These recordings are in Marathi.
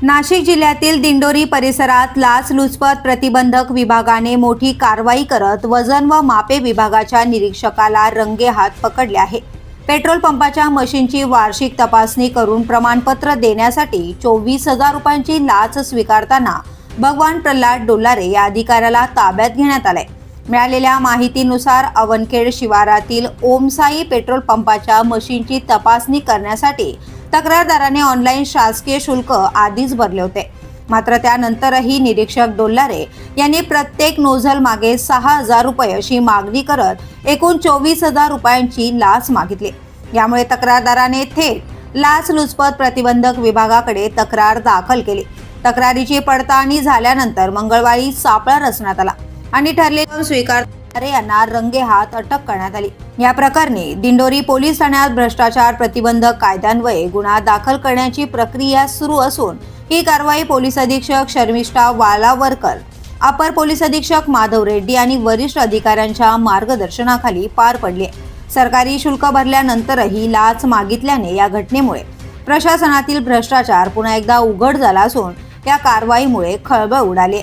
नाशिक जिल्ह्यातील दिंडोरी परिसरात लाचलुचपत प्रतिबंधक विभागाने मोठी कारवाई करत वजन व मापे विभागाच्या निरीक्षकाला रंगेहात पकडले आहे। पेट्रोल पंपाच्या मशीनची वार्षिक तपासणी करून प्रमाणपत्र देण्यासाठी 24,000 रुपयांची लाच स्वीकारताना भगवान प्रल्हाद डोलारे या अधिकाऱ्याला ताब्यात घेण्यात आले। मिळालेल्या माहितीनुसार अवनखेड शिवारातील ओमसाई पेट्रोल पंपाच्या मशीनची तपासणी करण्यासाठी तक्रारदाराने ऑनलाईन शासकीय शुल्क आधीच भरले होते। मात्र त्यानंतरही निरीक्षक डोलारे यांनी प्रत्येक नोझल मागे 6,000 रुपये अशी मागणी करत एकूण 24,000 रुपयांची लाच मागितली। यामुळे तक्रारदाराने थेट लाचलुचपत प्रतिबंधक विभागाकडे तक्रार दाखल केली। तक्रारीची पडताळणी झाल्यानंतर मंगळवारी सापळा रचण्यात आला आणि ठरलेले स्वीकारणारे यांना रंगेहात अटक करण्यात आली। या प्रकरणी दिंडोरी पोलीस ठाण्यात भ्रष्टाचार प्रतिबंधक कायद्यान्वये गुन्हा दाखल करण्याची प्रक्रिया सुरू असून ही कारवाई पोलीस अधीक्षक शर्मिष्ठा वालावरकर, अपर पोलीस अधीक्षक माधव रेड्डी आणि वरिष्ठ अधिकाऱ्यांच्या मार्गदर्शनाखाली पार पडली। सरकारी शुल्क भरल्यानंतरही लाच मागितल्याने या घटनेमुळे प्रशासनातील भ्रष्टाचार पुन्हा एकदा उघड झाला असून या कारवाईमुळे खळबळ उडाली।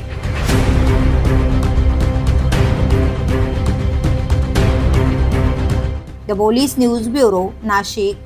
The police news bureau, Nashik.